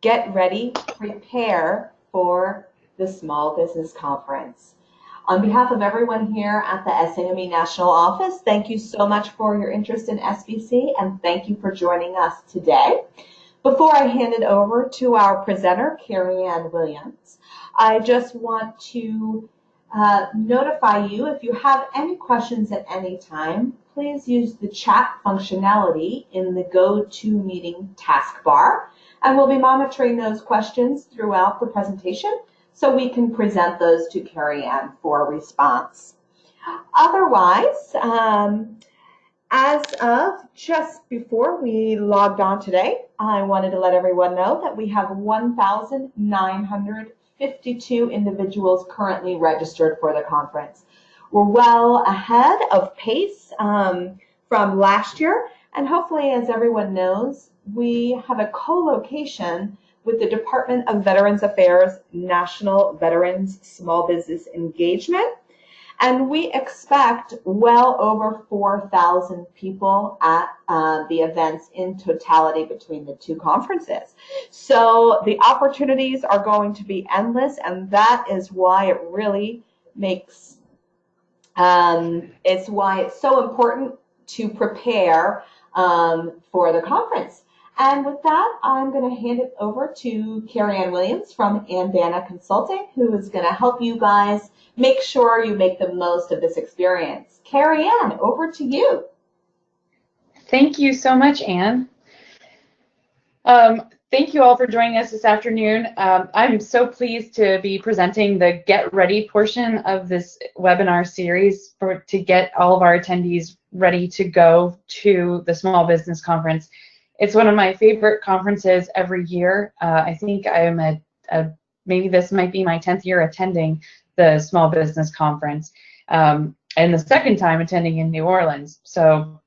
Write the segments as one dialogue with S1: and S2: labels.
S1: get ready, prepare for the Small Business Conference. On behalf of everyone here at the SAME National Office, thank you so much for your interest in SBC and thank you for joining us today. Before I hand it over to our presenter, Carrie Ann Williams, I just want to notify you if you have any questions at any time, please use the chat functionality in the GoToMeeting taskbar, and we'll be monitoring those questions throughout the presentation so we can present those to Carrie Ann for response. Otherwise, as of just before we logged on today, I wanted to let everyone know that we have 1,952 individuals currently registered for the conference. We're well ahead of pace from last year, and hopefully, as everyone knows, we have a co-location with the Department of Veterans Affairs National Veterans Small Business Engagement. And we expect well over 4,000 people at the events in totality between the two conferences. So the opportunities are going to be endless, and that is why it really makes, it's why it's so important to prepare for the conference. And with that, I'm going to hand it over to Carrie Ann Williams from Andana Consulting, who is going to help you guys make sure you make the most of this experience. Carrie Ann, over to you.
S2: Thank you so much, Anne. Thank you all for joining us this afternoon. I'm so pleased to be presenting the Get Ready portion of this webinar series to get all of our attendees ready to go to the Small Business Conference. It's one of my favorite conferences every year. I think I'm maybe this might be my 10th year attending the Small Business Conference, and the second time attending in New Orleans. So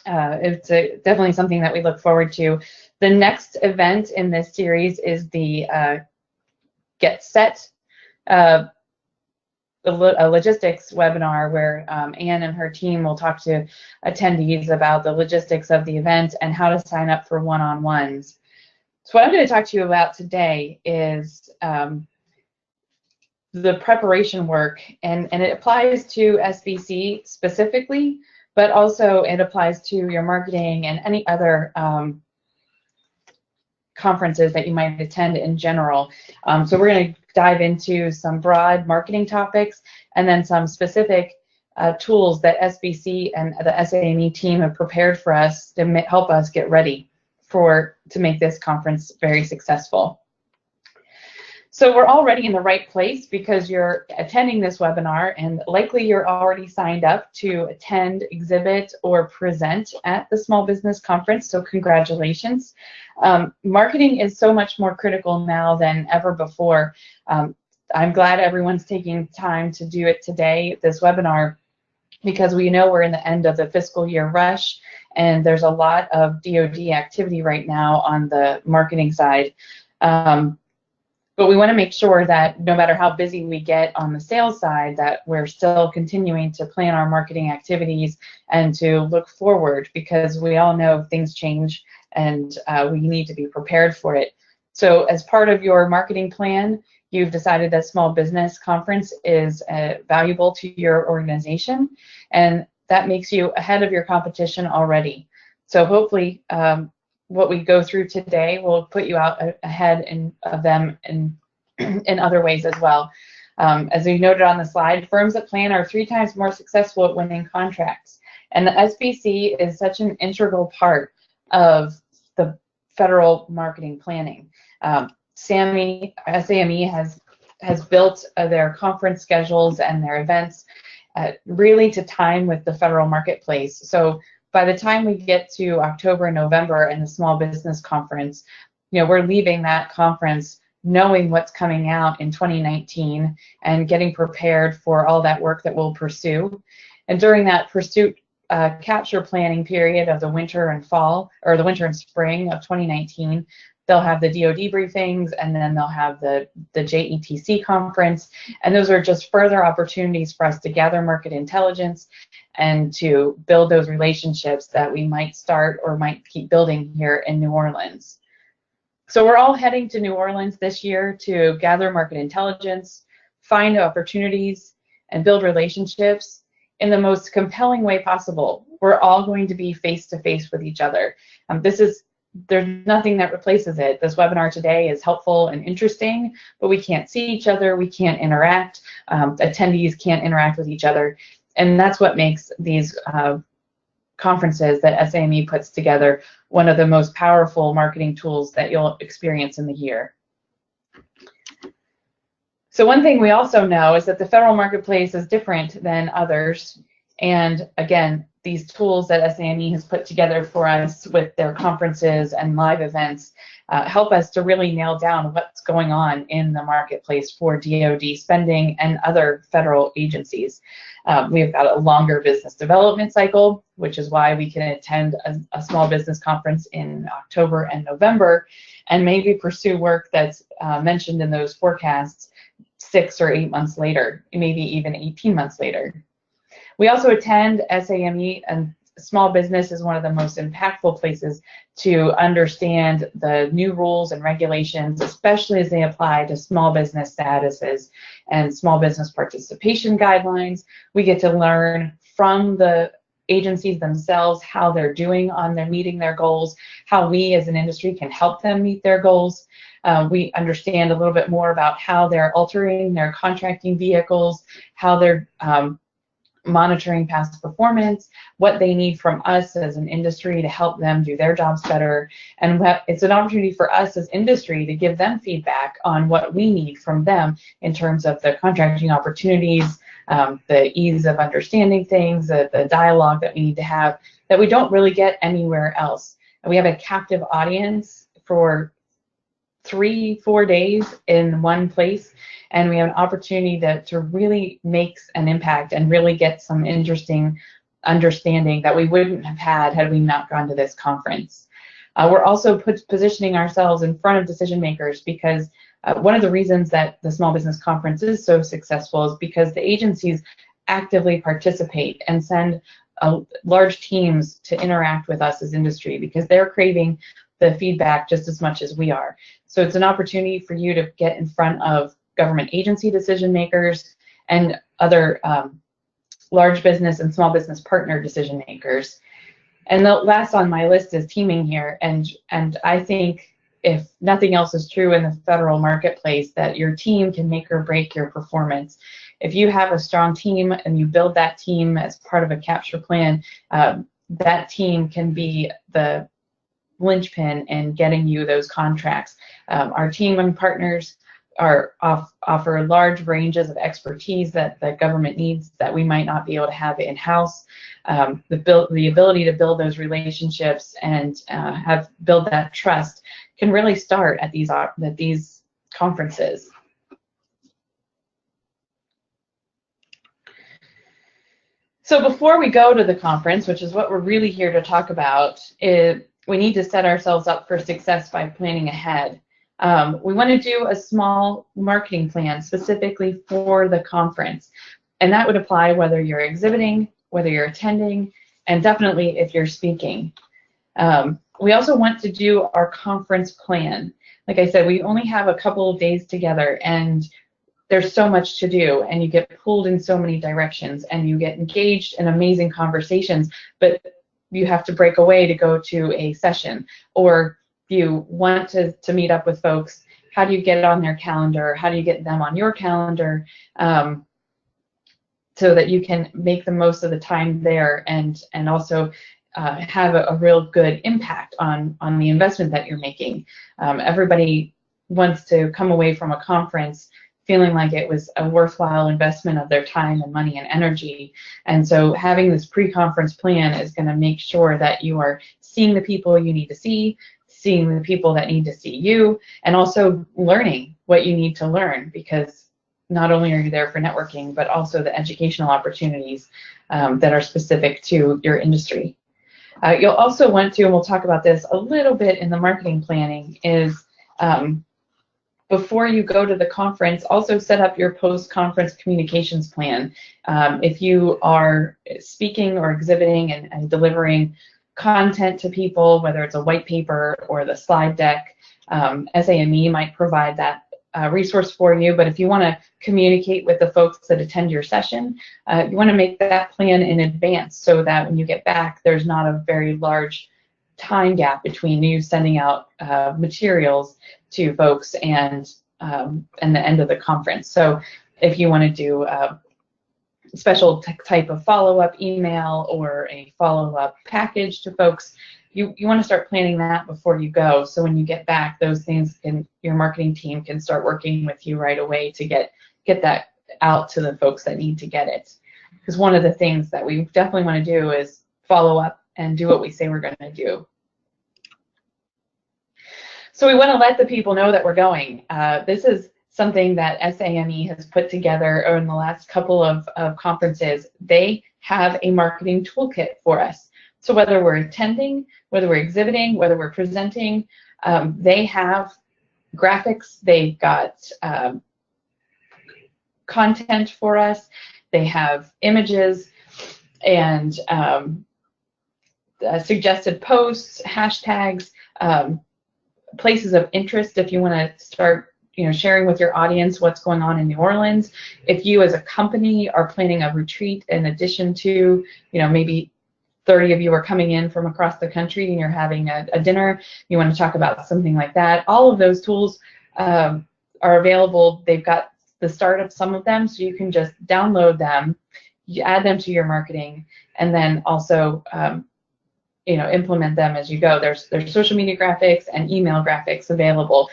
S2: it's definitely something that we look forward to. The next event in this series is the Get Set, a logistics webinar where Anne and her team will talk to attendees about the logistics of the event and how to sign up for one-on-ones. So what I'm going to talk to you about today is the preparation work, and it applies to SBC specifically, but also it applies to your marketing and any other conferences that you might attend in general. So we're going to dive into some broad marketing topics and then some specific tools that SBC and the SAME team have prepared for us to help us get ready to make this conference very successful. So we're already in the right place because you're attending this webinar and likely you're already signed up to attend, exhibit, or present at the Small Business Conference, so congratulations. Marketing is so much more critical now than ever before. I'm glad everyone's taking time to do it today, this webinar, because we know we're in the end of the fiscal year rush and there's a lot of DoD activity right now on the marketing side. But we want to make sure that no matter how busy we get on the sales side, that we're still continuing to plan our marketing activities and to look forward, because we all know things change and we need to be prepared for it. So as part of your marketing plan, you've decided that Small Business Conference is valuable to your organization, and that makes you ahead of your competition already. So hopefully what we go through today will put you out ahead of them in other ways as well. As we noted on the slide, firms that plan are 3 times more successful at winning contracts. And the SBC is such an integral part of the federal marketing planning. SAME has built their conference schedules and their events really to time with the federal marketplace. So by the time we get to October and November and the Small Business Conference, we're leaving that conference knowing what's coming out in 2019 and getting prepared for all that work that we'll pursue. And during that pursuit capture planning period of the winter and fall, or the winter and spring of 2019, they'll have the DoD briefings, and then they'll have the JETC conference, and those are just further opportunities for us to gather market intelligence and to build those relationships that we might start or might keep building here in New Orleans. So we're all heading to New Orleans this year to gather market intelligence, find opportunities, and build relationships in the most compelling way possible. We're all going to be face-to-face with each other. There's nothing that replaces it. This webinar today is helpful and interesting, but we can't see each other, we can't interact, attendees can't interact with each other, and that's what makes these conferences that SAME puts together one of the most powerful marketing tools that you'll experience in the year. So one thing we also know is that the federal marketplace is different than others, and again, these tools that SAME has put together for us with their conferences and live events help us to really nail down what's going on in the marketplace for DoD spending and other federal agencies. We've got a longer business development cycle, which is why we can attend a small business conference in October and November and maybe pursue work that's mentioned in those forecasts 6 or 8 months later, maybe even 18 months later. We also attend SAME, and small business is one of the most impactful places to understand the new rules and regulations, especially as they apply to small business statuses and small business participation guidelines. We get to learn from the agencies themselves how they're doing on their meeting their goals, how we as an industry can help them meet their goals. We understand a little bit more about how they're altering their contracting vehicles, how they're monitoring past performance, what they need from us as an industry to help them do their jobs better. And it's an opportunity for us as industry to give them feedback on what we need from them in terms of the contracting opportunities, the ease of understanding things, the dialogue that we need to have that we don't really get anywhere else. And we have a captive audience for 3-4 days in one place, and we have an opportunity to really make an impact and really get some interesting understanding that we wouldn't have had we not gone to this conference. We're also positioning ourselves in front of decision makers because one of the reasons that the Small Business Conference is so successful is because the agencies actively participate and send large teams to interact with us as industry because they're craving the feedback just as much as we are. So it's an opportunity for you to get in front of government agency decision makers and other large business and small business partner decision makers. And the last on my list is teaming here. And I think if nothing else is true in the federal marketplace, that your team can make or break your performance. If you have a strong team and you build that team as part of a capture plan, that team can be the linchpin in getting you those contracts. Our team and partners offer large ranges of expertise that the government needs that we might not be able to have in-house. The ability to build those relationships and build that trust can really start at these conferences. So before we go to the conference, which is what we're really here to talk about, we need to set ourselves up for success by planning ahead. We want to do a small marketing plan specifically for the conference, and that would apply whether you're exhibiting, whether you're attending, and definitely if you're speaking. We also want to do our conference plan. Like I said, we only have a couple of days together, and there's so much to do, and you get pulled in so many directions, and you get engaged in amazing conversations, but you have to break away to go to a session, or you want to meet up with folks. How do you get it on their calendar? How do you get them on your calendar so that you can make the most of the time there and also have a real good impact on the investment that you're making? Everybody wants to come away from a conference feeling like it was a worthwhile investment of their time and money and energy. And so having this pre-conference plan is going to make sure that you are seeing the people you need to see, seeing the people that need to see you, and also learning what you need to learn, because not only are you there for networking, but also the educational opportunities that are specific to your industry. You'll also want to, and we'll talk about this a little bit in the marketing planning, is before you go to the conference, also set up your post-conference communications plan. If you are speaking or exhibiting and delivering content to people, whether it's a white paper or the slide deck. SAME might provide that resource for you, but if you want to communicate with the folks that attend your session, you want to make that plan in advance so that when you get back, there's not a very large time gap between you sending out materials to folks and the end of the conference. So if you want to do a special type of follow-up email or a follow-up package to folks, you want to start planning that before you go. So when you get back, those things your marketing team can start working with you right away to get that out to the folks that need to get it. Because one of the things that we definitely want to do is follow up and do what we say we're going to do. So we want to let the people know that we're going. This is something that SAME has put together in the last couple of conferences. They have a marketing toolkit for us. So whether we're attending, whether we're exhibiting, whether we're presenting, they have graphics, they've got content for us, they have images and suggested posts, hashtags, places of interest if you want to start sharing with your audience what's going on in New Orleans. If you as a company are planning a retreat in addition to, maybe 30 of you are coming in from across the country and you're having a dinner, you want to talk about something like that. All of those tools are available. They've got the start of some of them, so you can just download them, you add them to your marketing, and then also implement them as you go. There's social media graphics and email graphics available.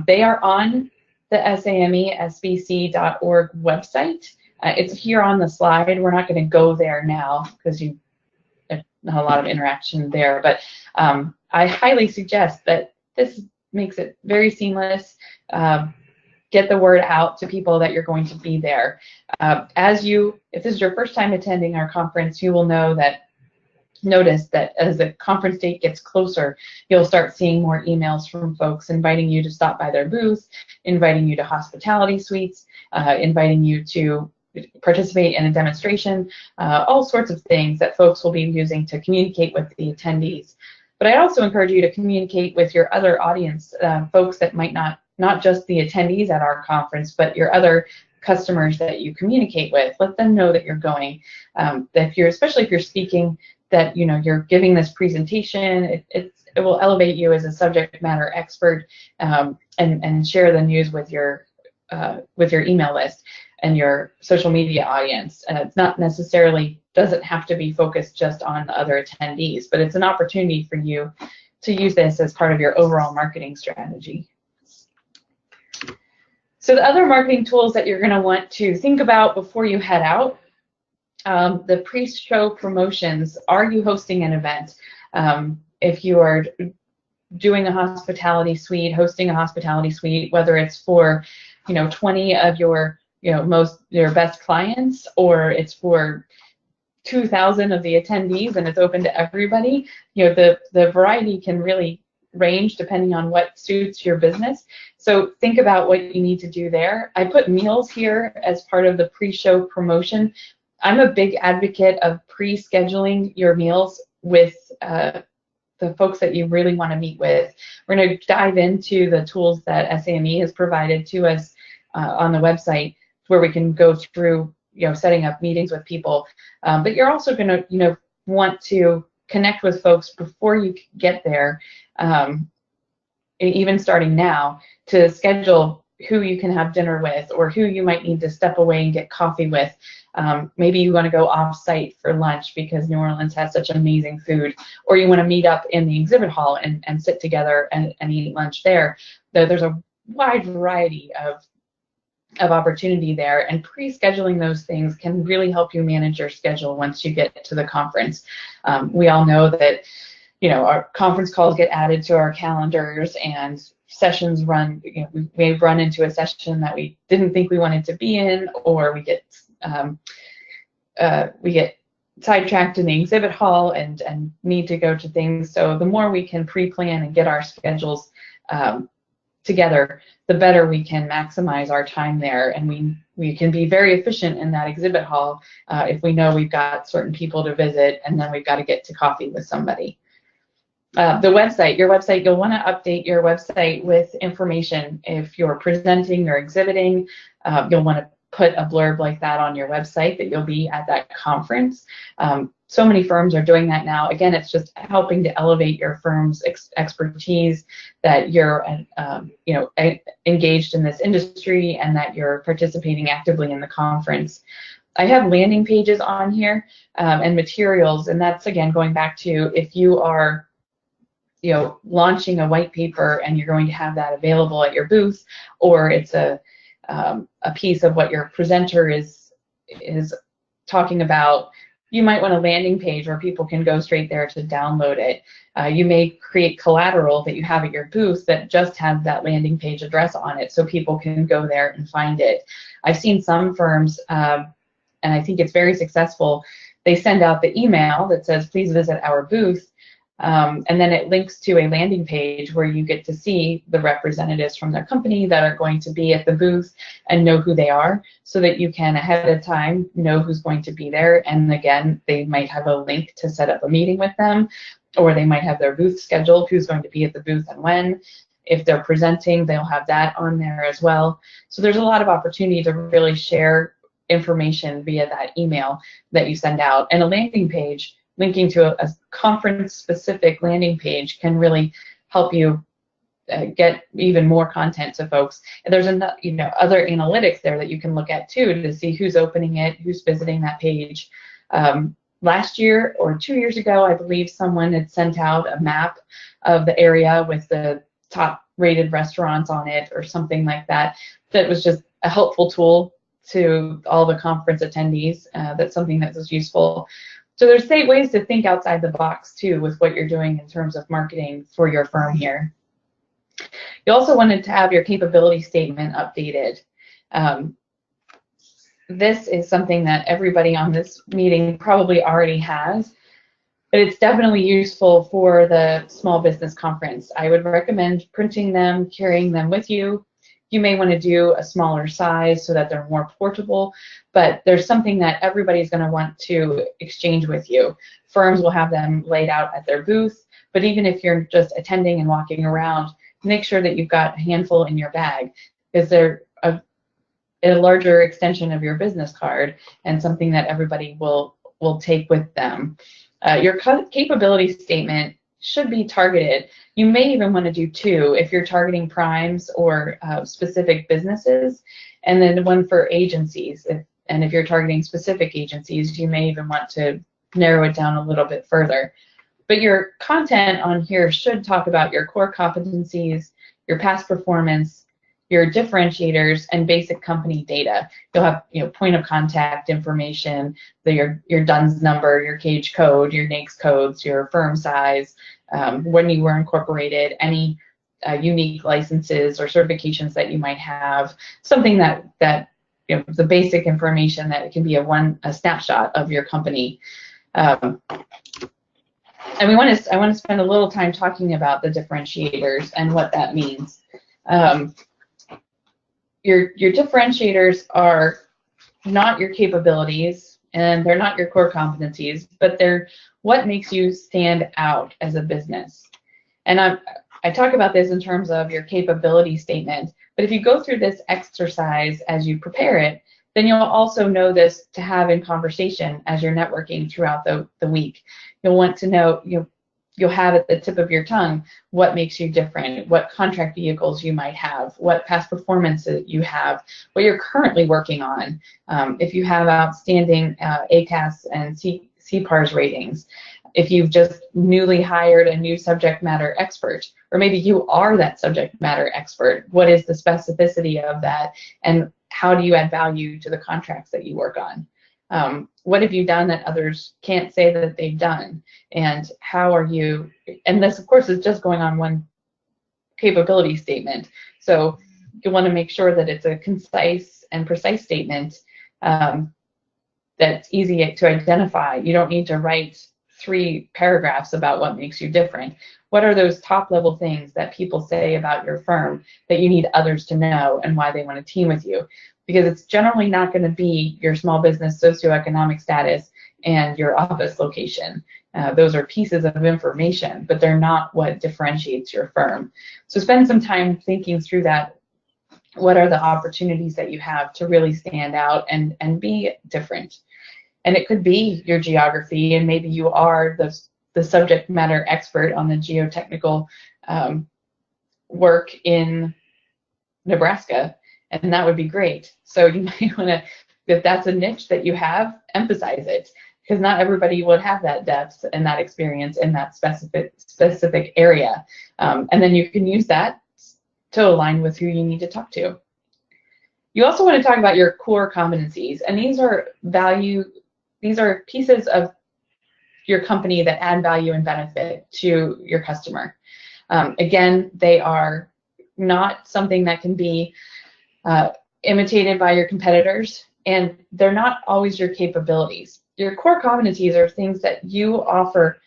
S2: They are on the SAME-SBC.org website. It's here on the slide. We're not going to go there now because there's not a lot of interaction there, but I highly suggest that this makes it very seamless. Get the word out to people that you're going to be there. If this is your first time attending our conference, you will notice that as the conference date gets closer, you'll start seeing more emails from folks inviting you to stop by their booth, inviting you to hospitality suites, inviting you to participate in a demonstration, all sorts of things that folks will be using to communicate with the attendees. But I also encourage you to communicate with your other audience, folks that might not just the attendees at our conference, but your other customers that you communicate with. Let them know that you're going. Especially if you're speaking, that you're giving this presentation, it will elevate you as a subject matter expert, and share the news with your email list and your social media audience. It's not necessarily, doesn't have to be focused just on the other attendees, but it's an opportunity for you to use this as part of your overall marketing strategy. So the other marketing tools that you're going to want to think about before you head out, the pre-show promotions. Are you hosting an event? If you are doing a hospitality suite, hosting a hospitality suite, whether it's for 20 of your your best clients, or it's for 2,000 of the attendees and it's open to everybody, the variety can really range depending on what suits your business. So think about what you need to do there. I put meals here as part of the pre-show promotion. I'm a big advocate of pre-scheduling your meals with the folks that you really want to meet with. We're going to dive into the tools that SAME has provided to us on the website, where we can go through setting up meetings with people. But you're also going to want to connect with folks before you get there, even starting now, to schedule who you can have dinner with or who you might need to step away and get coffee with. Maybe you want to go off-site for lunch because New Orleans has such amazing food, or you want to meet up in the exhibit hall and sit together and eat lunch there. There's a wide variety of opportunity there, and pre-scheduling those things can really help you manage your schedule once you get to the conference. We all know that our conference calls get added to our calendars, and sessions run. We may run into a session that we didn't think we wanted to be in, or we get sidetracked in the exhibit hall and need to go to things. So the more we can pre-plan and get our schedules together, the better we can maximize our time there, and we can be very efficient in that exhibit hall if we know we've got certain people to visit and then we've got to get to coffee with somebody. The website, your website, you'll want to update your website with information. If you're presenting or exhibiting, you'll want to put a blurb like that on your website that you'll be at that conference. So many firms are doing that now. Again, it's just helping to elevate your firm's expertise, that you're engaged in this industry and that you're participating actively in the conference. I have landing pages on here and materials, and that's again going back to if you are launching a white paper and you're going to have that available at your booth, or it's a piece of what your presenter is talking about, you might want a landing page where people can go straight there to download it. You may create collateral that you have at your booth that just has that landing page address on it so people can go there and find it. I've seen some firms, and I think it's very successful, they send out the email that says, please visit our booth, and then it links to a landing page where you get to see the representatives from their company that are going to be at the booth and know who they are, so that you can ahead of time know who's going to be there. And again, they might have a link to set up a meeting with them, or they might have their booth scheduled, who's going to be at the booth and when. If they're presenting, they'll have that on there as well. So there's a lot of opportunity to really share information via that email that you send out. And a landing page linking to a conference-specific landing page can really help you get even more content to folks. And there's other analytics there that you can look at too to see who's opening it, who's visiting that page. Last year or 2 years ago, I believe someone had sent out a map of the area with the top rated restaurants on it or something like that. That was just a helpful tool to all the conference attendees. That's something that was useful. So there's ways to think outside the box too with what you're doing in terms of marketing for your firm here. You also wanted to have your capability statement updated. This is something that everybody on this meeting probably already has, but it's definitely useful for the small business conference. I would recommend printing them, carrying them with you. You may want to do a smaller size so that they're more portable, but there's something that everybody's going to want to exchange with you. Firms will have them laid out at their booth, but even if you're just attending and walking around, make sure that you've got a handful in your bag, because they're a larger extension of your business card and something that everybody will take with them. Your capability statement should be targeted. You may even want to do two if you're targeting primes or specific businesses, and then one for agencies. And if you're targeting specific agencies, you may even want to narrow it down a little bit further. But your content on here should talk about your core competencies, your past performance, your differentiators, and basic company data. You'll have point of contact information, your DUNS number, your cage code, your NAICS codes, your firm size, when you were incorporated, any unique licenses or certifications that you might have, something that the basic information that it can be a snapshot of your company. And I want to spend a little time talking about the differentiators and what that means. Your differentiators are not your capabilities and they're not your core competencies, but they're what makes you stand out as a business. And I talk about this in terms of your capability statement, but if you go through this exercise as you prepare it, then you'll also know this to have in conversation as you're networking throughout the week. You'll want to know, you'll have at the tip of your tongue what makes you different, what contract vehicles you might have, what past performances you have, what you're currently working on, if you have outstanding ACAS and CPARS ratings, if you've just newly hired a new subject matter expert, or maybe you are that subject matter expert, what is the specificity of that, and how do you add value to the contracts that you work on? What have you done that others can't say that they've done? And how are you, and this of course is just going on one capability statement. So you want to make sure that it's a concise and precise statement that's easy to identify. You don't need to write 3 paragraphs about what makes you different. What are those top level things that people say about your firm that you need others to know and why they want to team with you? Because it's generally not going to be your small business socioeconomic status. and your office location. Those are pieces of information, but they're not what differentiates your firm. So spend some time thinking through that. What are the opportunities that you have to really stand out and be different? And it could be your geography, and maybe you are the subject matter expert on the geotechnical work in Nebraska, and that would be great. So you might want to, if that's a niche that you have, emphasize it, because not everybody would have that depth and that experience in that specific area. And then you can use that to align with who you need to talk to. You also want to talk about your core competencies, and these are pieces of your company that add value and benefit to your customer. Again, they are not something that can be imitated by your competitors, and they're not always your capabilities. Your core competencies are things that you offer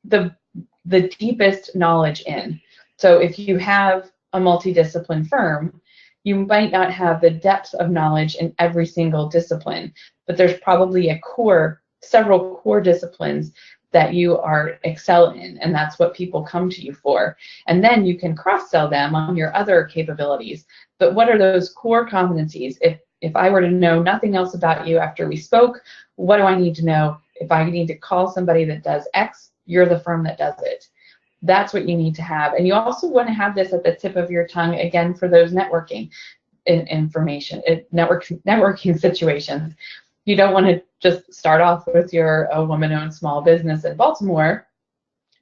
S2: the deepest knowledge in. So if you have a multidiscipline firm, you might not have the depth of knowledge in every single discipline, but there's probably several core disciplines that you excel in, and that's what people come to you for. And then you can cross-sell them on your other capabilities. But what are those core competencies? If I were to know nothing else about you after we spoke, what do I need to know? If I need to call somebody that does X, you're the firm that does it. That's what you need to have. And you also want to have this at the tip of your tongue, again, for those networking networking situations. You don't want to just start off with a woman-owned small business in Baltimore.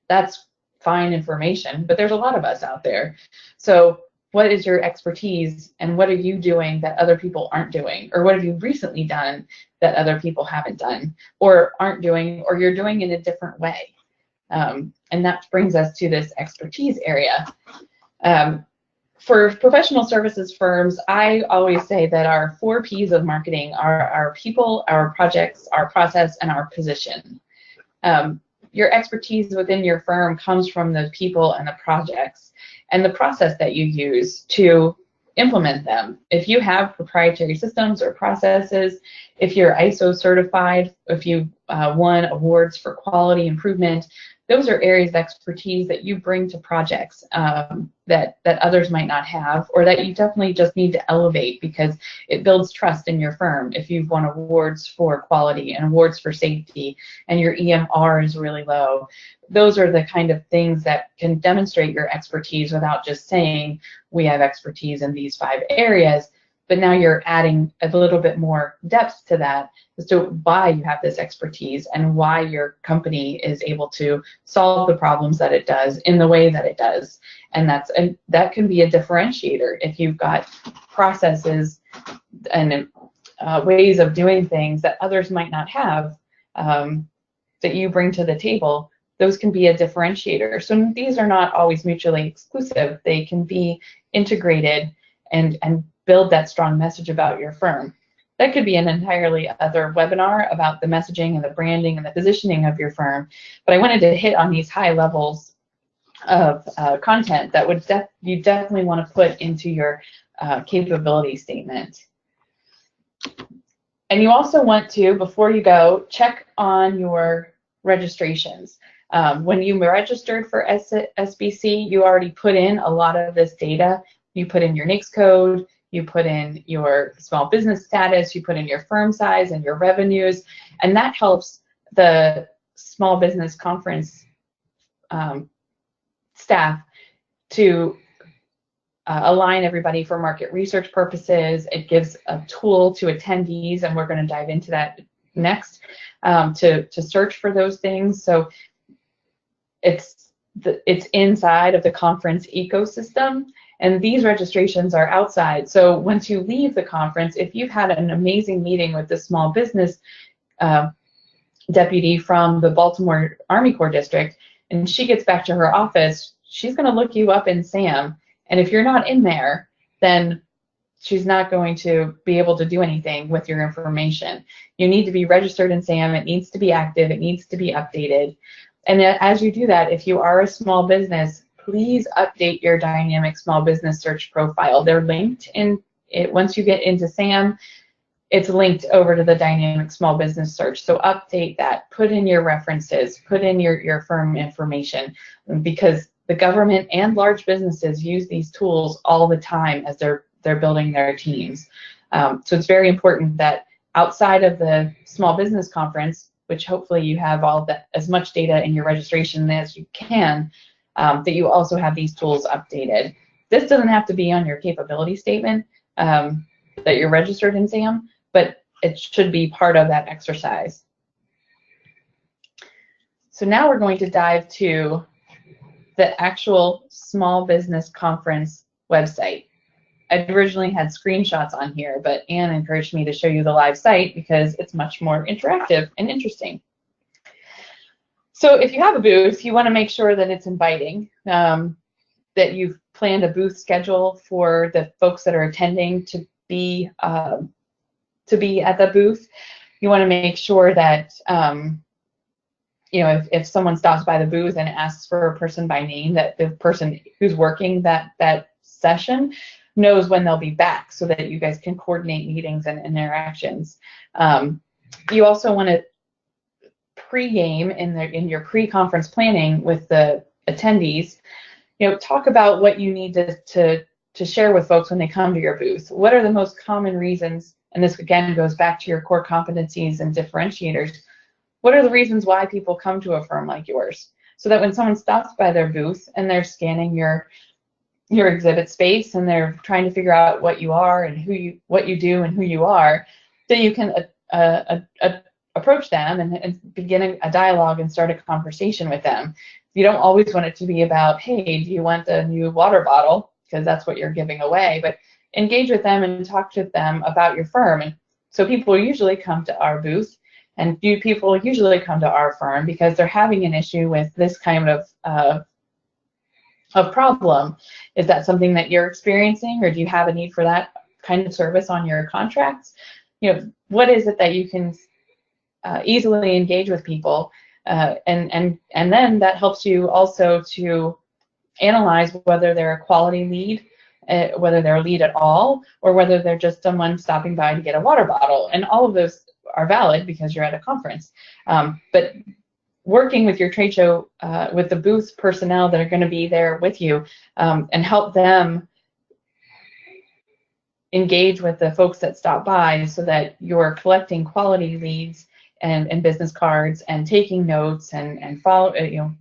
S2: That's fine information, but there's a lot of us out there. So what is your expertise, and what are you doing that other people aren't doing? Or what have you recently done that other people haven't done or aren't doing, or you're doing in a different way? And that brings us to this expertise area. For professional services firms, I always say that our 4 Ps of marketing are our people, our projects, our process, and our position. Your expertise within your firm comes from the people and the projects and the process that you use to implement them. If you have proprietary systems or processes, if you're ISO certified, if you won awards for quality improvement, those are areas of expertise that you bring to projects that others might not have, or that you definitely just need to elevate because it builds trust in your firm. If you've won awards for quality and awards for safety and your EMR is really low, those are the kind of things that can demonstrate your expertise without just saying we have expertise in these 5 areas. But now you're adding a little bit more depth to that as to why you have this expertise and why your company is able to solve the problems that it does in the way that it does. And that can be a differentiator if you've got processes and ways of doing things that others might not have that you bring to the table. Those can be a differentiator. So these are not always mutually exclusive. They can be integrated and build that strong message about your firm. That could be an entirely other webinar about the messaging and the branding and the positioning of your firm. But I wanted to hit on these high levels of content that you definitely want to put into your capability statement. And you also want to, before you go, check on your registrations. When you registered for SBC, you already put in a lot of this data. You put in your NAICS code, you put in your small business status, you put in your firm size and your revenues, and that helps the small business conference staff to align everybody for market research purposes. It gives a tool to attendees, and we're going to dive into that next, to search for those things. So it's inside of the conference ecosystem. And these registrations are outside. So once you leave the conference, if you've had an amazing meeting with the small business deputy from the Baltimore Army Corps District, and she gets back to her office, she's going to look you up in SAM. And if you're not in there, then she's not going to be able to do anything with your information. You need to be registered in SAM. It needs to be active. It needs to be updated. And as you do that, if you are a small business, please update your dynamic small business search profile. They're linked in it. Once you get into SAM, it's linked over to the dynamic small business search. So update that, put in your references, put in your firm information, because the government and large businesses use these tools all the time as they're building their teams. So it's very important that outside of the small business conference, which hopefully you have all that, as much data in your registration as you can, that you also have these tools updated. This doesn't have to be on your capability statement that you're registered in SAM, but it should be part of that exercise. So now we're going to dive to the actual small business conference website. I originally had screenshots on here, but Anne encouraged me to show you the live site because it's much more interactive and interesting. So if you have a booth, you want to make sure that it's inviting, that you've planned a booth schedule for the folks that are attending to be at the booth. You want to make sure that you know, if someone stops by the booth and asks for a person by name, that the person who's working that session knows when they'll be back, so that you guys can coordinate meetings and interactions. You also want to pre-game in your pre-conference planning with the attendees. You know, talk about what you need to share with folks when they come to your booth. What are the most common reasons? And this again goes back to your core competencies and differentiators. What are the reasons why people come to a firm like yours? So that when someone stops by their booth and they're scanning your exhibit space and they're trying to figure out what you are and what you do and who you are, then you can approach them and begin a dialogue and start a conversation with them. You don't always want it to be about, hey, do you want the new water bottle? Because that's what you're giving away. But engage with them and talk to them about your firm. And so people usually come to our booth, and few people usually come to our firm because they're having an issue with this kind of problem. Is that something that you're experiencing, or do you have a need for that kind of service on your contracts? You know, what is it that you can easily engage with people, and then that helps you also to analyze whether they're a quality lead, whether they're a lead at all, or whether they're just someone stopping by to get a water bottle. And all of those are valid because you're at a conference. But working with your trade show, with the booth personnel that are going to be there with you, and help them engage with the folks that stop by, so that you're collecting quality leads and business cards and taking notes and follow, you know,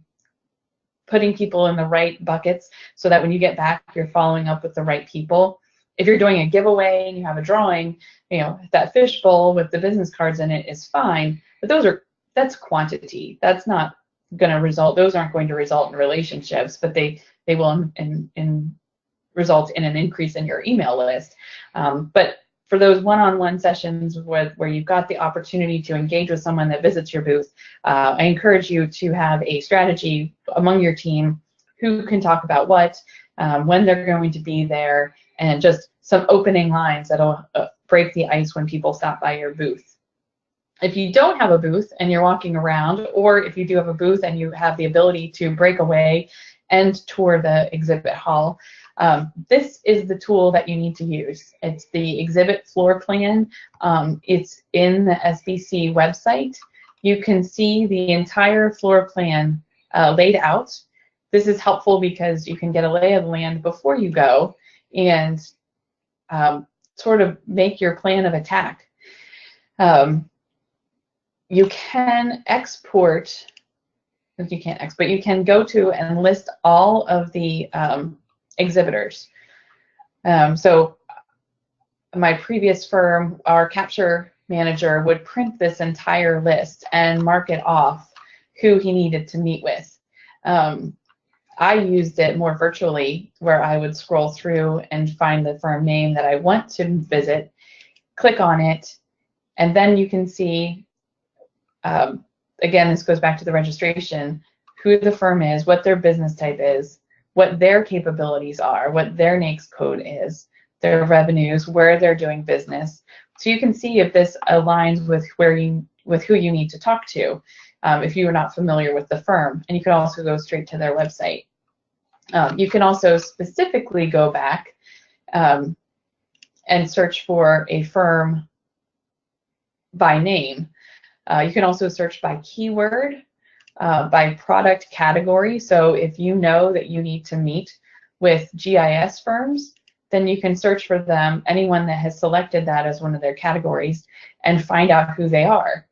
S2: putting people in the right buckets, so that when you get back, you're following up with the right people. If you're doing a giveaway and you have a drawing, you know, that fishbowl with the business cards in it is fine, but that's quantity. That's not going to result. Those aren't going to result in relationships, but they will result in an increase in your email list. But for those one-on-one sessions where you've got the opportunity to engage with someone that visits your booth, I encourage you to have a strategy among your team, who can talk about what, when they're going to be there, and just some opening lines that'll break the ice when people stop by your booth. If you don't have a booth and you're walking around, or if you do have a booth and you have the ability to break away and tour the exhibit hall, this is the tool that you need to use. It's the exhibit floor plan. It's in the SBC website. You can see the entire floor plan laid out. This is helpful because you can get a lay of the land before you go and sort of make your plan of attack. You can export, you can't export, you can go to and list all of the exhibitors. So my previous firm, our capture manager would print this entire list and mark it off who he needed to meet with. I used it more virtually, where I would scroll through and find the firm name that I want to visit, click on it, and then you can see, again, this goes back to the registration, who the firm is, what their business type is, what their capabilities are, what their NAICS code is, their revenues, where they're doing business. So you can see if this aligns with who you need to talk to, if you are not familiar with the firm. And you can also go straight to their website. You can also specifically go back and search for a firm by name. You can also search by keyword, by product category. So if you know that you need to meet with GIS firms, then you can search for them, anyone that has selected that as one of their categories, and find out who they are.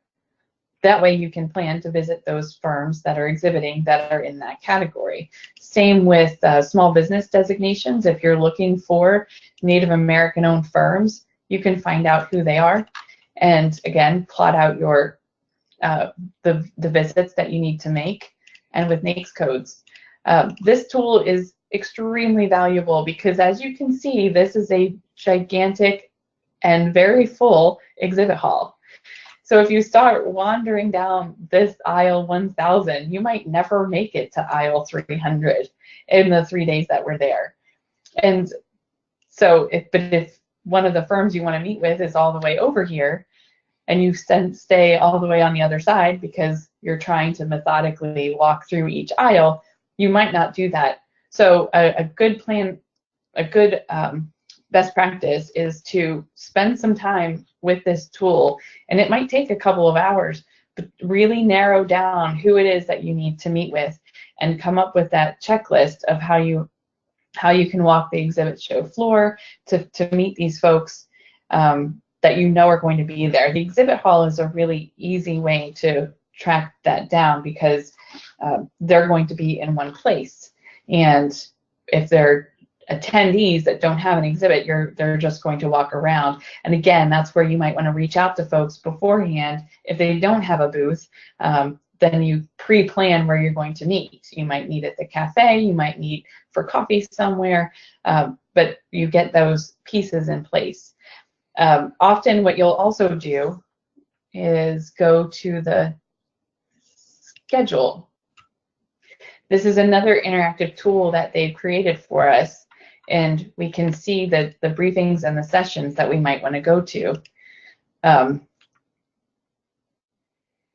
S2: That way you can plan to visit those firms that are exhibiting that are in that category. Same with small business designations. If you're looking for Native American owned firms, you can find out who they are, and again, plot out your the visits that you need to make, and with NAICS codes. This tool is extremely valuable because, as you can see, this is a gigantic and very full exhibit hall. So if you start wandering down this aisle 1000, you might never make it to aisle 300 in the 3 days that we're there. And so if one of the firms you want to meet with is all the way over here, and you stay all the way on the other side because you're trying to methodically walk through each aisle, you might not do that. So a good plan, a good best practice is to spend some time with this tool, and it might take a couple of hours, but really narrow down who it is that you need to meet with and come up with that checklist of how you can walk the exhibit show floor to meet these folks that you know are going to be there. The exhibit hall is a really easy way to track that down because they're going to be in one place. And if they're attendees that don't have an exhibit, they're just going to walk around. And again, that's where you might want to reach out to folks beforehand. If they don't have a booth, then you pre-plan where you're going to meet. You might meet at the cafe, you might meet for coffee somewhere, but you get those pieces in place. Often what you'll also do is go to the schedule. This is another interactive tool that they've created for us, and we can see the briefings and the sessions that we might want to go to.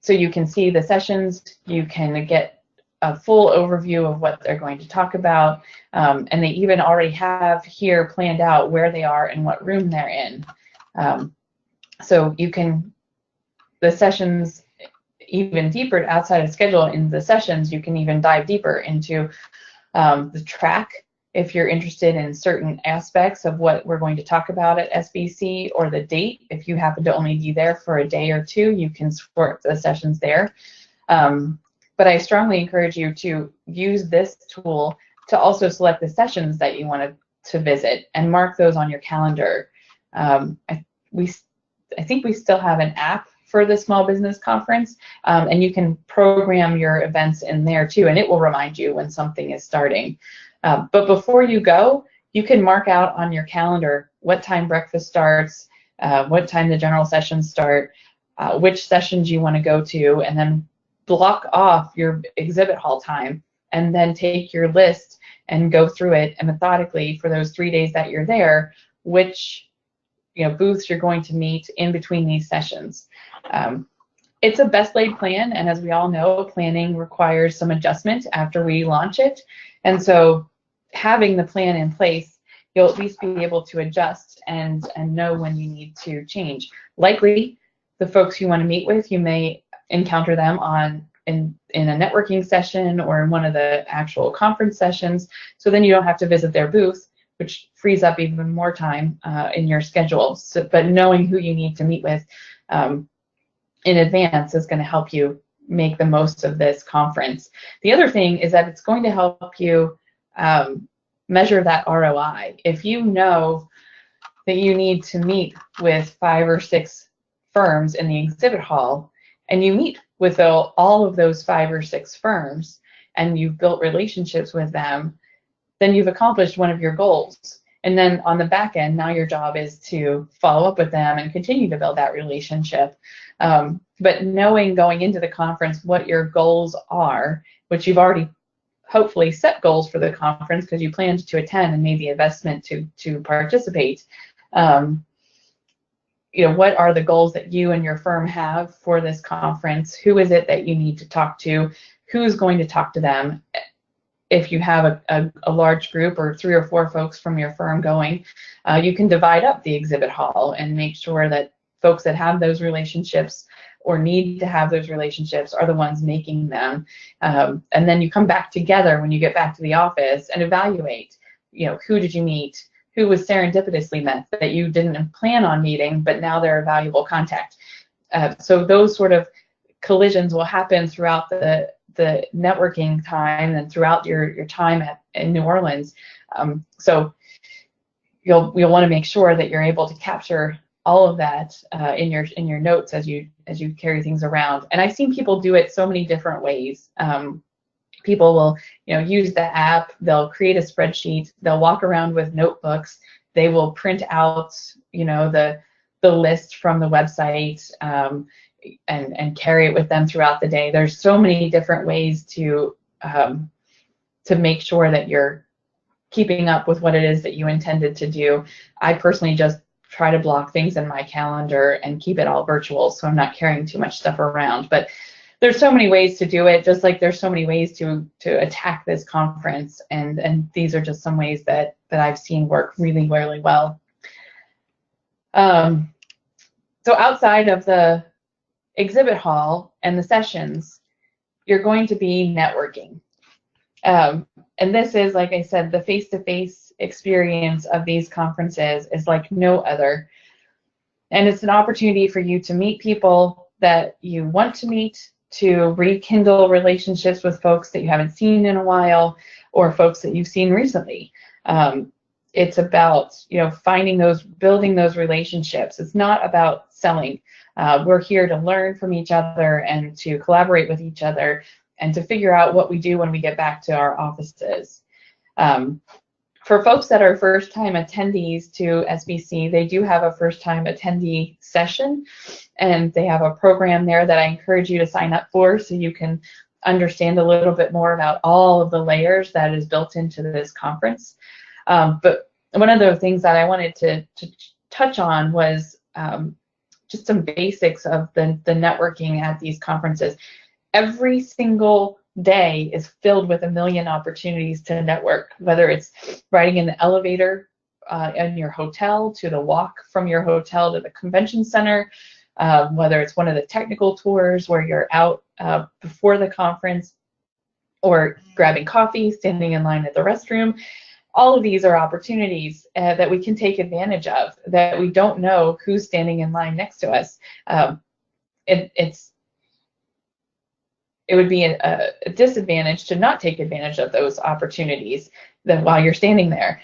S2: So you can see the sessions, you can get a full overview of what they're going to talk about, and they even already have here planned out where they are and what room they're in. So you can, the sessions, even deeper outside of schedule in the sessions, you can even dive deeper into the track if you're interested in certain aspects of what we're going to talk about at SBC, or the date. If you happen to only be there for a day or two, you can sort the sessions there. But I strongly encourage you to use this tool to also select the sessions that you want to visit and mark those on your calendar. I think we still have an app for the small business conference, and you can program your events in there too, and it will remind you when something is starting. But before you go, you can mark out on your calendar what time breakfast starts, what time the general sessions start, which sessions you want to go to, and then block off your exhibit hall time, and then take your list and go through it and methodically for those 3 days that you're there, which booths you're going to meet in between these sessions. It's a best laid plan, and as we all know, planning requires some adjustment after we launch it. And so having the plan in place, you'll at least be able to adjust and know when you need to change. Likely, the folks you want to meet with, you may encounter them in a networking session or in one of the actual conference sessions, so then you don't have to visit their booth, which frees up even more time in your schedule. So, but knowing who you need to meet with in advance is going to help you make the most of this conference. The other thing is that it's going to help you measure that ROI. If you know that you need to meet with 5 or 6 firms in the exhibit hall, and you meet with all of those 5 or 6 firms, and you've built relationships with them, then you've accomplished one of your goals. And then on the back end, now your job is to follow up with them and continue to build that relationship. But knowing going into the conference what your goals are, which you've already hopefully set goals for the conference because you planned to attend and made the investment to participate. What are the goals that you and your firm have for this conference? Who is it that you need to talk to? Who's going to talk to them? If you have a large group or 3 or 4 folks from your firm going, you can divide up the exhibit hall and make sure that folks that have those relationships or need to have those relationships are the ones making them. And then you come back together when you get back to the office and evaluate, who did you meet, who was serendipitously met that you didn't plan on meeting, but now they're a valuable contact. So those sort of collisions will happen throughout the networking time and throughout your time in New Orleans. So you'll want to make sure that you're able to capture all of that in your notes as you carry things around. And I've seen people do it so many different ways. People will use the app, they'll create a spreadsheet, they'll walk around with notebooks, they will print out the list from the website and carry it with them throughout the day. There's so many different ways to make sure that you're keeping up with what it is that you intended to do. I personally just try to block things in my calendar and keep it all virtual, so I'm not carrying too much stuff around. But there's so many ways to do it, just like there's so many ways to attack this conference, and these are just some ways that I've seen work really, really well. So outside of the exhibit hall and the sessions, you're going to be networking. And this is, like I said, the face-to-face experience of these conferences is like no other. And it's an opportunity for you to meet people that you want to meet, to rekindle relationships with folks that you haven't seen in a while, or folks that you've seen recently. It's about building those relationships. It's not about selling. We're here to learn from each other and to collaborate with each other and to figure out what we do when we get back to our offices. For folks that are first-time attendees to SBC, they do have a first-time attendee session, and they have a program there that I encourage you to sign up for so you can understand a little bit more about all of the layers that is built into this conference. But one of the things that I wanted to touch on was just some basics of the networking at these conferences. Every single day is filled with a million opportunities to network, whether it's riding in the elevator in your hotel, to the walk from your hotel to the convention center, whether it's one of the technical tours where you're out before the conference, or grabbing coffee, standing in line at the restroom. All of these are opportunities that we can take advantage of, that we don't know who's standing in line next to us. It would be a disadvantage to not take advantage of those opportunities while you're standing there.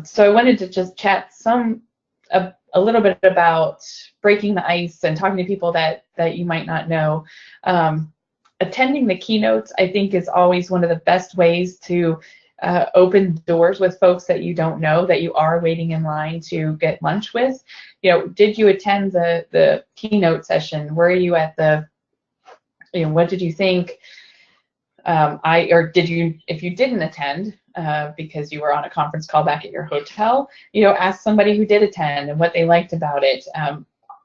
S2: So I wanted to just chat a little bit about breaking the ice and talking to people that you might not know. Attending the keynotes, I think, is always one of the best ways to open doors with folks that you don't know, that you are waiting in line to get lunch with. Did you attend the keynote session? Were you at the what did you think? If you didn't attend because you were on a conference call back at your hotel, ask somebody who did attend and what they liked about it.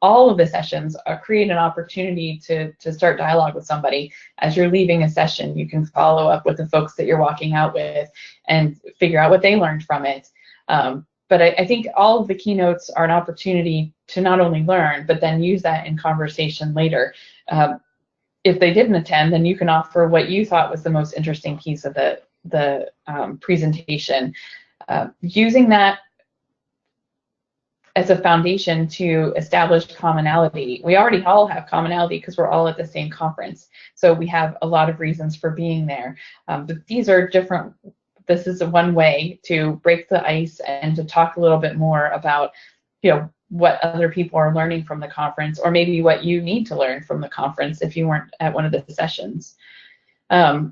S2: All of the sessions create an opportunity to start dialogue with somebody. As you're leaving a session, you can follow up with the folks that you're walking out with and figure out what they learned from it. But I think all of the keynotes are an opportunity to not only learn, but then use that in conversation later. If they didn't attend, then you can offer what you thought was the most interesting piece of the presentation. Using that as a foundation to establish commonality. We already all have commonality because we're all at the same conference. So we have a lot of reasons for being there. But these are different. This is one way to break the ice and to talk a little bit more about, what other people are learning from the conference, or maybe what you need to learn from the conference if you weren't at one of the sessions. As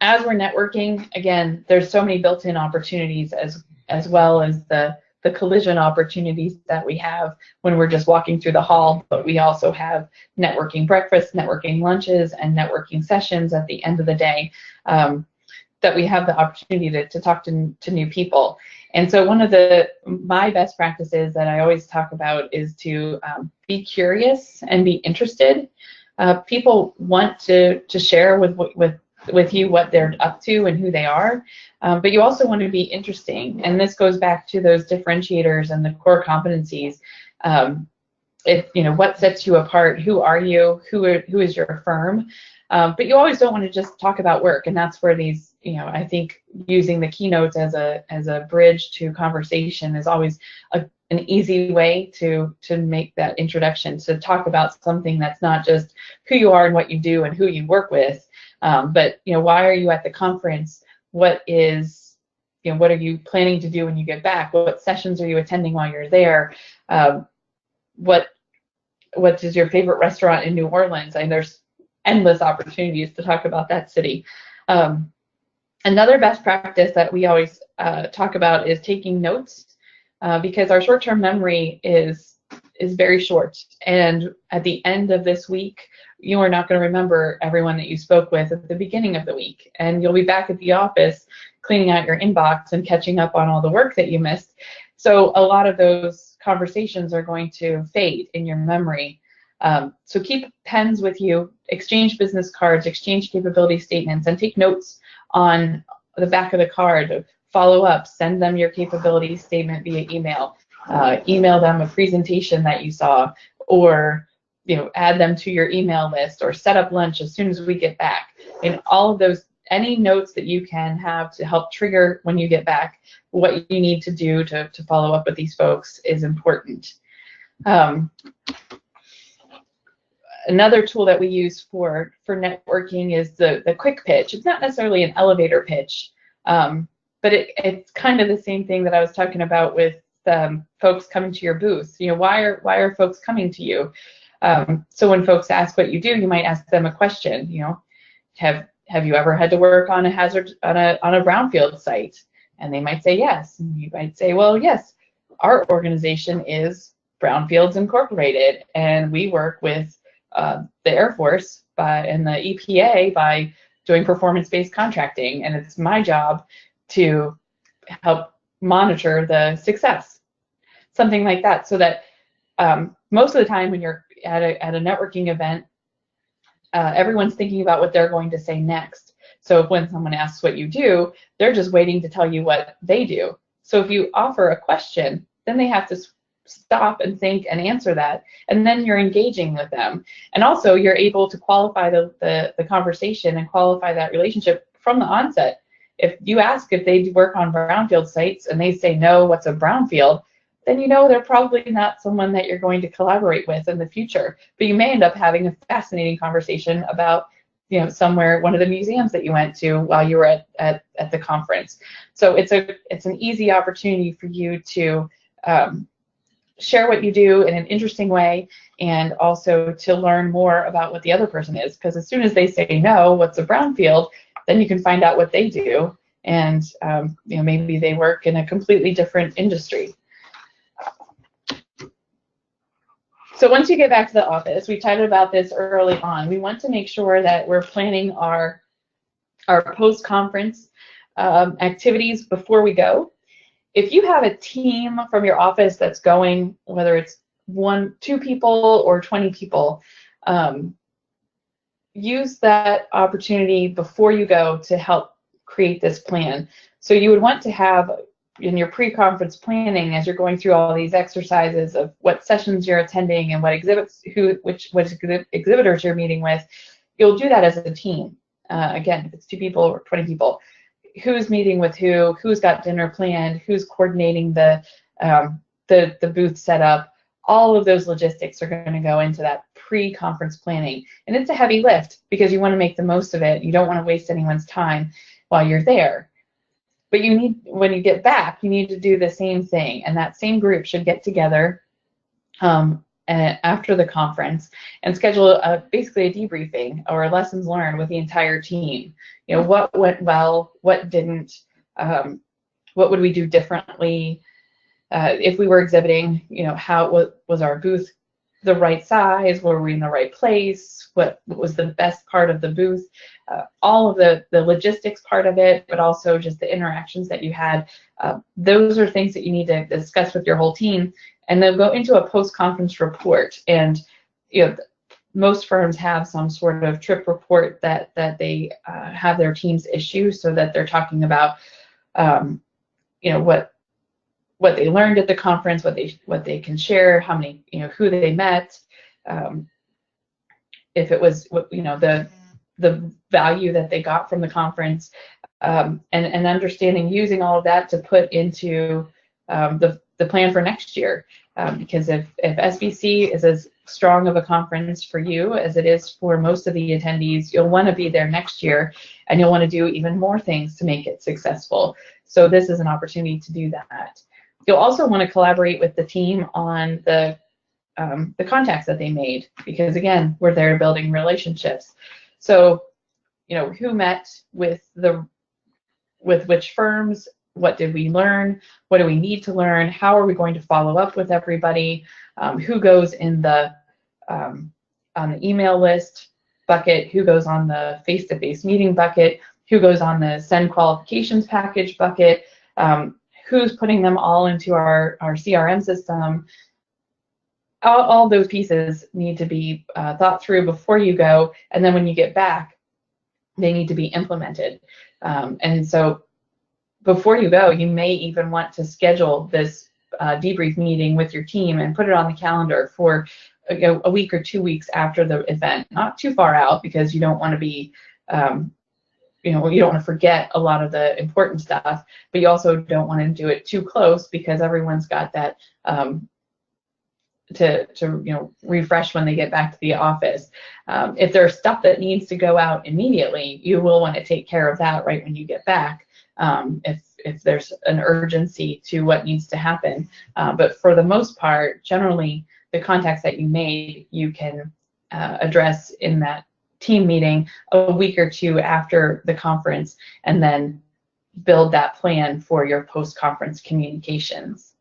S2: we're networking, again, there's so many built-in opportunities as well as the collision opportunities that we have when we're just walking through the hall, but we also have networking breakfasts, networking lunches, and networking sessions at the end of the day that we have the opportunity to talk to new people. And so one of my best practices that I always talk about is to be curious and be interested. People want to share with you what they're up to and who they are, but you also want to be interesting. And this goes back to those differentiators and the core competencies. what sets you apart? Who are you? Who is your firm? But you always don't want to just talk about work, and that's where these, I think using the keynotes as a bridge to conversation is always an easy way to make that introduction, to talk about something that's not just who you are and what you do and who you work with, but why are you at the conference? What are you planning to do when you get back? What sessions are you attending while you're there? What is your favorite restaurant in New Orleans? And there's endless opportunities to talk about that city. Another best practice that we always talk about is taking notes, because our short-term memory is very short, and at the end of this week, you are not going to remember everyone that you spoke with at the beginning of the week, and you'll be back at the office cleaning out your inbox and catching up on all the work that you missed. So a lot of those conversations are going to fade in your memory. So keep pens with you, exchange business cards, exchange capability statements, and take notes on the back of the card. Follow up, send them your capability statement via email, email them a presentation that you saw, or add them to your email list, or set up lunch as soon as we get back. And all of those, any notes that you can have to help trigger when you get back what you need to do to follow up with these folks is important. Another tool that we use for networking is the quick pitch. It's not necessarily an elevator pitch, but it's kind of the same thing that I was talking about with folks coming to your booth. Why are folks coming to you? So when folks ask what you do, you might ask them a question. Have you ever had to work on a hazard on a brownfield site? And they might say yes. And you might say, well, yes, our organization is Brownfields Incorporated, and we work with the Air Force and the EPA by doing performance-based contracting, and it's my job to help monitor the success, something like that. So that most of the time when you're at a networking event, everyone's thinking about what they're going to say next. So when someone asks what you do, they're just waiting to tell you what they do. So if you offer a question, then they have to stop and think and answer that, and then you're engaging with them. And also you're able to qualify the conversation and qualify that relationship from the onset. If you ask if they work on brownfield sites and they say no, what's a brownfield, then they're probably not someone that you're going to collaborate with in the future. But you may end up having a fascinating conversation about somewhere, one of the museums that you went to while you were at the conference. So it's an easy opportunity for you to share what you do in an interesting way, and also to learn more about what the other person is, because as soon as they say no, what's a brownfield, then you can find out what they do, and maybe they work in a completely different industry. So once you get back to the office, we chatted about this early on, we want to make sure that we're planning our post-conference activities before we go. If you have a team from your office that's going, whether it's 1, 2 people or 20 people, use that opportunity before you go to help create this plan. So you would want to have in your pre-conference planning, as you're going through all these exercises of what sessions you're attending and what exhibitors you're meeting with, you'll do that as a team. Again, if it's 2 people or 20 people, who's meeting with who's got dinner planned, who's coordinating the booth setup. All of those logistics are going to go into that pre-conference planning, and it's a heavy lift because you want to make the most of it. You don't want to waste anyone's time while you're there. But when you get back, you need to do the same thing, and that same group should get together after the conference and schedule basically a debriefing or lessons learned with the entire team. What went well, what didn't, what would we do differently if we were exhibiting, how was our booth the right size, were we in the right place, what was the best part of the booth, all of the logistics part of it, but also just the interactions that you had. Those are things that you need to discuss with your whole team, and they'll go into a post-conference report. And most firms have some sort of trip report that they have their teams issue, so that they're talking about what what they learned at the conference, what they can share, how many, who they met, if it was, the value that they got from the conference, and understanding using all of that to put into the plan for next year. Because if SBC is as strong of a conference for you as it is for most of the attendees, you'll want to be there next year, and you'll want to do even more things to make it successful. So this is an opportunity to do that. You'll also want to collaborate with the team on the contacts that they made, because again, we're there building relationships. So, who met with which firms, what did we learn, what do we need to learn, how are we going to follow up with everybody, who goes in the on the email list bucket, who goes on the face-to-face meeting bucket, who goes on the send qualifications package bucket, who's putting them all into our CRM system. All those pieces need to be thought through before you go, and then when you get back, they need to be implemented. And so before you go, you may even want to schedule this debrief meeting with your team and put it on the calendar for a week or 2 weeks after the event, not too far out, because you don't want to be, you don't want to forget a lot of the important stuff, but you also don't want to do it too close, because everyone's got that to refresh when they get back to the office. If there's stuff that needs to go out immediately, you will want to take care of that right when you get back, if there's an urgency to what needs to happen. But for the most part, generally, the contacts that you made, you can address in that team meeting a week or 2 after the conference, and then build that plan for your post-conference communications.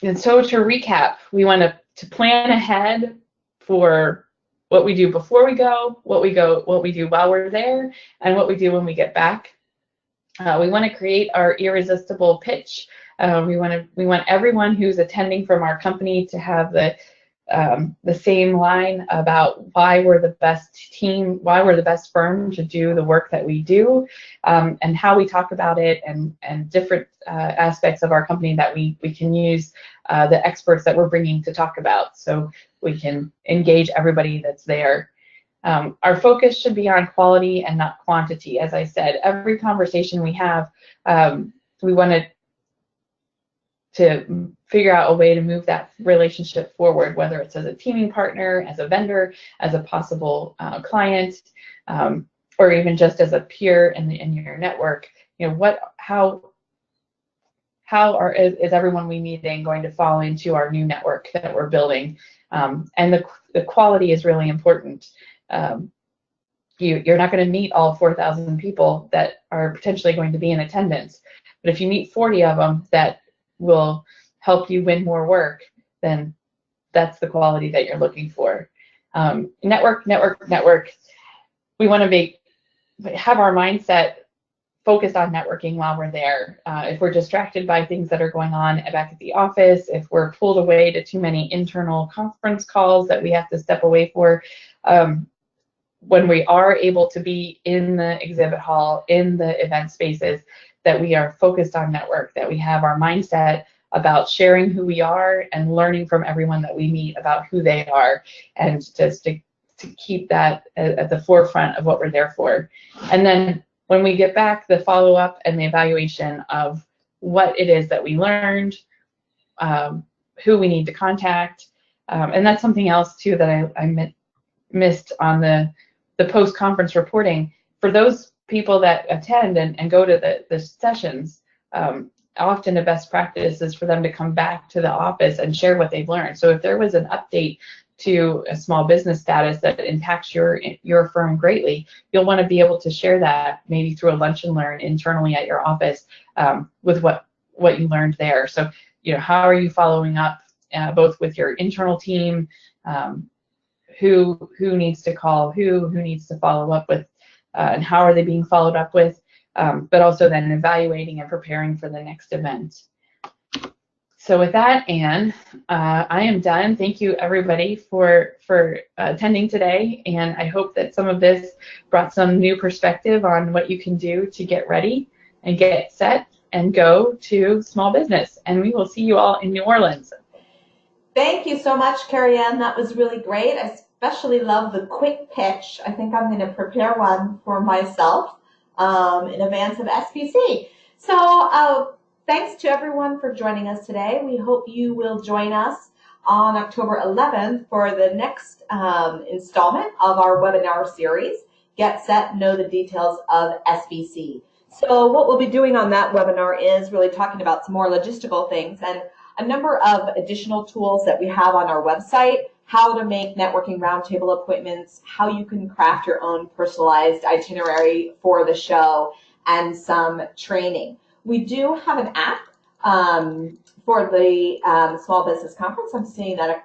S2: And so to recap, we want to plan ahead for what we do before we go, what we do while we're there, and what we do when we get back. We want to create our irresistible pitch. We want everyone who's attending from our company to have the same line about why we're the best team, why we're the best firm to do the work that we do, and how we talk about it, and different aspects of our company that we can use the experts that we're bringing to talk about, so we can engage everybody that's there. Our focus should be on quality and not quantity. As I said, every conversation we have, we want to figure out a way to move that relationship forward, whether it's as a teaming partner, as a vendor, as a possible client, or even just as a peer in your network. How is everyone we meeting going to fall into our new network that we're building? And the quality is really important. You're not going to meet all 4,000 people that are potentially going to be in attendance, but if you meet 40 of them that will help you win more work, then that's the quality that you're looking for. Network. We want to have our mindset focused on networking while we're there. If we're distracted by things that are going on back at the office, if we're pulled away to too many internal conference calls that we have to step away for, when we are able to be in the exhibit hall, in the event spaces, that we are focused on network, that we have our mindset about sharing who we are and learning from everyone that we meet about who they are, and just to keep that at the forefront of what we're there for. And then when we get back, the follow-up and the evaluation of what it is that we learned, who we need to contact, and that's something else too that I missed on the post-conference reporting. For those people that attend and go to the sessions, often the best practice is for them to come back to the office and share what they've learned. So if there was an update to a small business status that impacts your firm greatly, you'll want to be able to share that maybe through a lunch and learn internally at your office, with what you learned there. So how are you following up, both with your internal team, who needs to call who needs to follow up with, and how are they being followed up with, but also then evaluating and preparing for the next event. So with that, Anne, I am done. Thank you everybody for attending today, and I hope that some of this brought some new perspective on what you can do to get ready and get set and go to small business. And we will see you all in New Orleans.
S1: Thank you so much, Carrie Ann. That was really great. I especially love the quick pitch. I think I'm going to prepare one for myself in advance of SBC. So thanks to everyone for joining us today. We hope you will join us on October 11th for the next installment of our webinar series, Get Set, Know the Details of SBC. So what we'll be doing on that webinar is really talking about some more logistical things and a number of additional tools that we have on our website, how to make networking roundtable appointments, how you can craft your own personalized itinerary for the show, and some training. We do have an app for the Small Business Conference. I'm seeing that a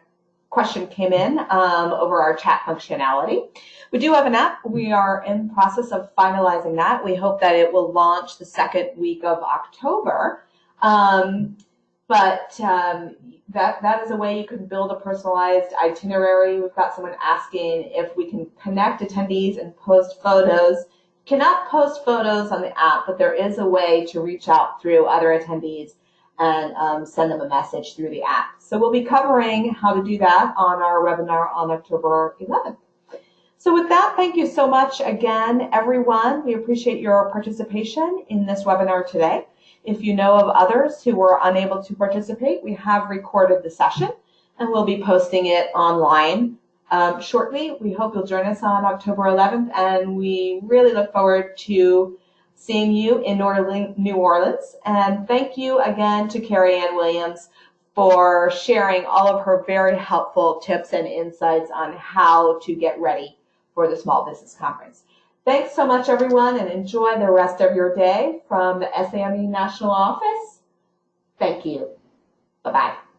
S1: question came in over our chat functionality. We do have an app. We are in the process of finalizing that. We hope that it will launch the second week of October. But that is a way you can build a personalized itinerary. We've got someone asking if we can connect attendees and post photos. You cannot post photos on the app, but there is a way to reach out through other attendees and send them a message through the app. So we'll be covering how to do that on our webinar on October 11th. So with that, thank you so much again, everyone. We appreciate your participation in this webinar today. If you know of others who were unable to participate, we have recorded the session and we'll be posting it online shortly. We hope you'll join us on October 11th, and we really look forward to seeing you in New Orleans. And thank you again to Carrie Ann Williams for sharing all of her very helpful tips and insights on how to get ready for the Small Business Conference. Thanks so much, everyone, and enjoy the rest of your day from the SAME National Office. Thank you. Bye-bye.